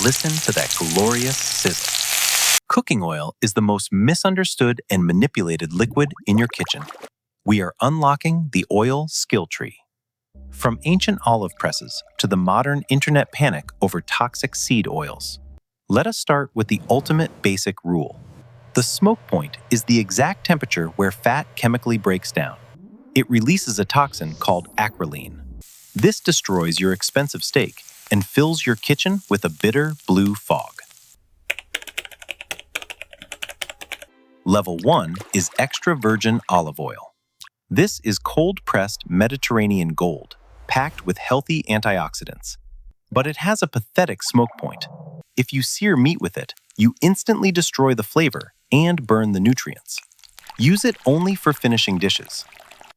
listen to that glorious sizzle. Cooking oil is the most misunderstood and manipulated liquid in your kitchen. We are unlocking the oil skill tree. From ancient olive presses to the modern internet panic over toxic seed oils, let us start with the ultimate basic rule. The smoke point is the exact temperature where fat chemically breaks down. It releases a toxin called acrolein. This destroys your expensive steak and fills your kitchen with a bitter blue fog. Level 1 is extra virgin olive oil. This is cold-pressed Mediterranean gold, packed with healthy antioxidants. But it has a pathetic smoke point. If you sear meat with it, you instantly destroy the flavor and burn the nutrients. Use it only for finishing dishes.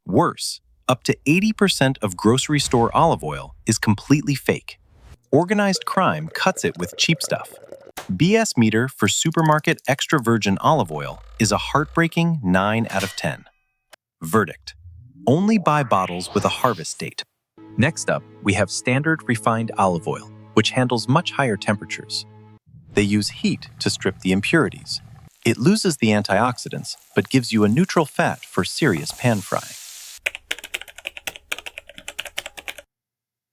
Worse, up to 80% of grocery store olive oil is completely fake. Organized crime cuts it with cheap stuff. BS meter for supermarket extra virgin olive oil is a heartbreaking 9 out of 10. Verdict: only buy bottles with a harvest date. Next up, we have standard refined olive oil, which handles much higher temperatures. They use heat to strip the impurities. It loses the antioxidants, but gives you a neutral fat for serious pan frying.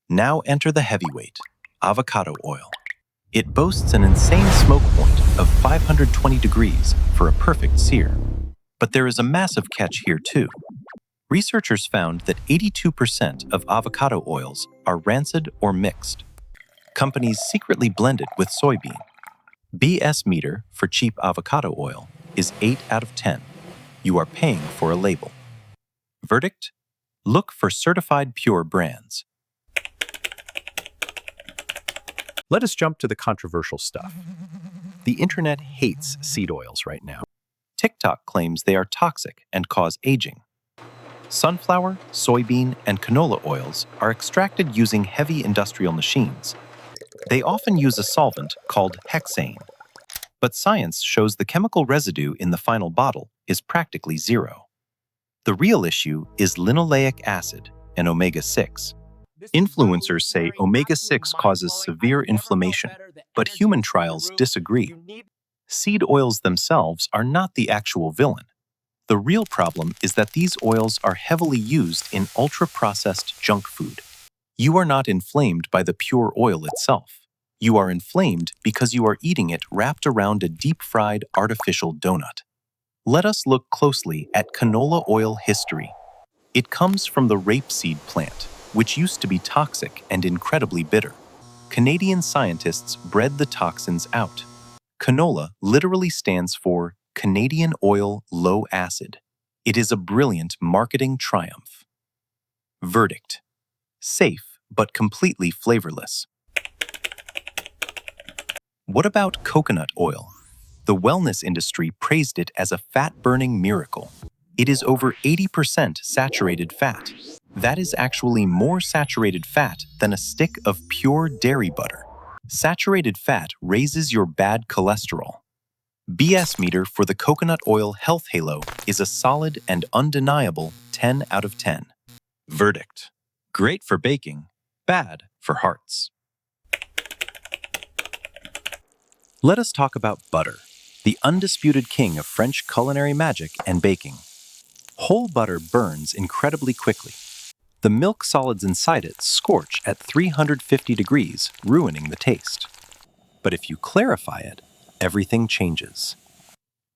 Now enter the heavyweight, avocado oil. It boasts an insane smoke point of 520 degrees for a perfect sear. But there is a massive catch here too. Researchers found that 82% of avocado oils are rancid or mixed. Companies secretly blend it with soybean. BS meter for cheap avocado oil is 8 out of 10. You are paying for a label. Verdict: look for certified pure brands. Let us jump to the controversial stuff. The internet hates seed oils right now. TikTok claims they are toxic and cause aging. Sunflower, soybean, and canola oils are extracted using heavy industrial machines. They often use a solvent called hexane. But science shows the chemical residue in the final bottle is practically zero. The real issue is linoleic acid and omega-6. Influencers say omega-6 causes severe inflammation, but human trials disagree. Seed oils themselves are not the actual villain. The real problem is that these oils are heavily used in ultra-processed junk food. You are not inflamed by the pure oil itself. You are inflamed because you are eating it wrapped around a deep-fried artificial donut. Let us look closely at canola oil history. It comes from the rapeseed plant, which used to be toxic and incredibly bitter. Canadian scientists bred the toxins out. Canola literally stands for Canadian Oil Low Acid. It is a brilliant marketing triumph. Verdict: safe, but completely flavorless. What about coconut oil? The wellness industry praised it as a fat-burning miracle. It is over 80% saturated fat. That is actually more saturated fat than a stick of pure dairy butter. Saturated fat raises your bad cholesterol. BS meter for the coconut oil health halo is a solid and undeniable 10 out of 10. Verdict: great for baking, bad for hearts. Let us talk about butter, the undisputed king of French culinary magic and baking. Whole butter burns incredibly quickly. The milk solids inside it scorch at 350 degrees, ruining the taste. But if you clarify it, everything changes.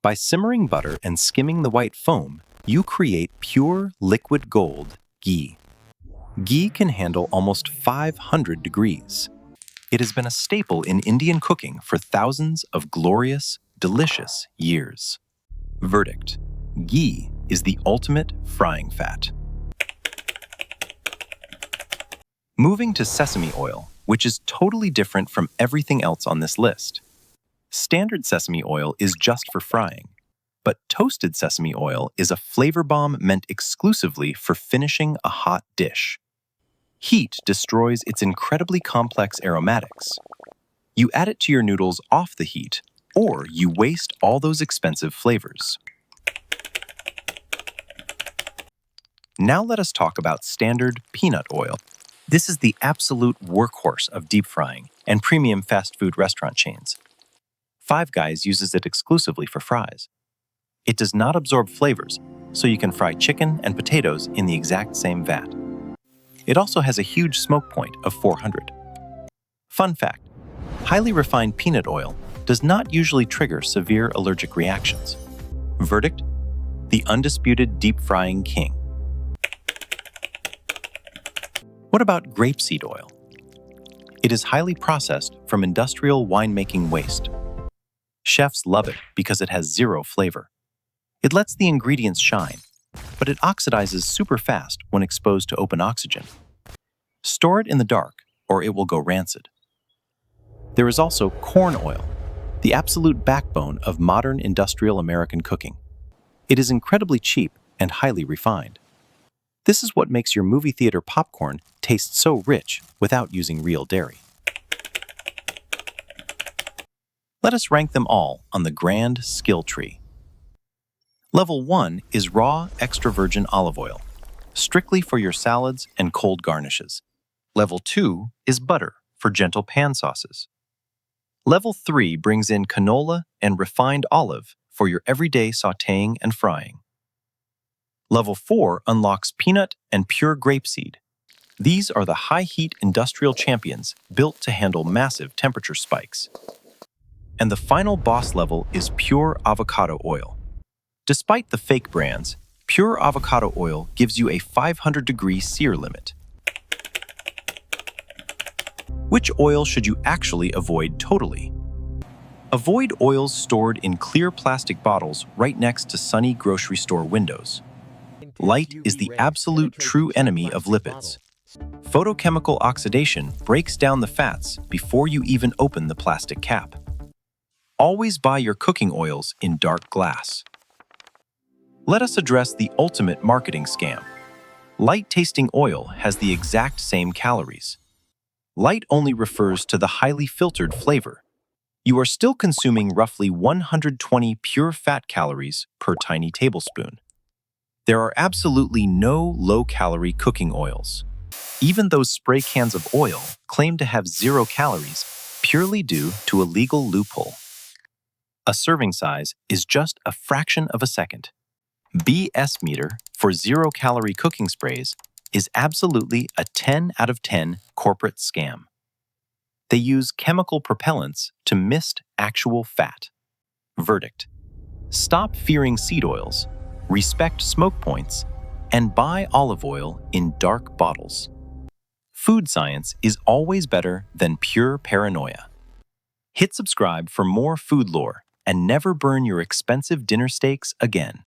By simmering butter and skimming the white foam, you create pure liquid gold ghee. Ghee can handle almost 500 degrees. It has been a staple in Indian cooking for thousands of glorious, delicious years. Verdict: ghee is the ultimate frying fat. Moving to sesame oil, which is totally different from everything else on this list. Standard sesame oil is just for frying, but toasted sesame oil is a flavor bomb meant exclusively for finishing a hot dish. Heat destroys its incredibly complex aromatics. You add it to your noodles off the heat, or you waste all those expensive flavors. Now let us talk about standard peanut oil. This is the absolute workhorse of deep frying, and premium fast food restaurant chains. Five Guys uses it exclusively for fries. It does not absorb flavors, so you can fry chicken and potatoes in the exact same vat. It also has a huge smoke point of 400. Fun fact, highly refined peanut oil does not usually trigger severe allergic reactions. Verdict? The undisputed deep frying king. What about grapeseed oil? It is highly processed from industrial winemaking waste. Chefs love it because it has zero flavor. It lets the ingredients shine, but it oxidizes super fast when exposed to open oxygen. Store it in the dark, or it will go rancid. There is also corn oil, the absolute backbone of modern industrial American cooking. It is incredibly cheap and highly refined. This is what makes your movie theater popcorn taste so rich without using real dairy. Let us rank them all on the grand skill tree. Level 1 is raw extra virgin olive oil, strictly for your salads and cold garnishes. Level 2 is butter for gentle pan sauces. Level 3 brings in canola and refined olive for your everyday sautéing and frying. Level 4 unlocks peanut and pure grapeseed. These are the high-heat industrial champions built to handle massive temperature spikes. And the final boss level is pure avocado oil. Despite the fake brands, pure avocado oil gives you a 500-degree sear limit. Which oil should you actually avoid totally? Avoid oils stored in clear plastic bottles right next to sunny grocery store windows. Light is the absolute true enemy of lipids. Photochemical oxidation breaks down the fats before you even open the plastic cap. Always buy your cooking oils in dark glass. Let us address the ultimate marketing scam. Light-tasting oil has the exact same calories. Light only refers to the highly filtered flavor. You are still consuming roughly 120 pure fat calories per tiny tablespoon. There are absolutely no low-calorie cooking oils. Even those spray cans of oil claim to have 0 calories purely due to a legal loophole. A serving size is just a fraction of a second. BS meter for 0-calorie cooking sprays is absolutely a 10 out of 10 corporate scam. They use chemical propellants to mist actual fat. Verdict: stop fearing seed oils, respect smoke points, and buy olive oil in dark bottles. Food science is always better than pure paranoia. Hit subscribe for more food lore and never burn your expensive dinner steaks again.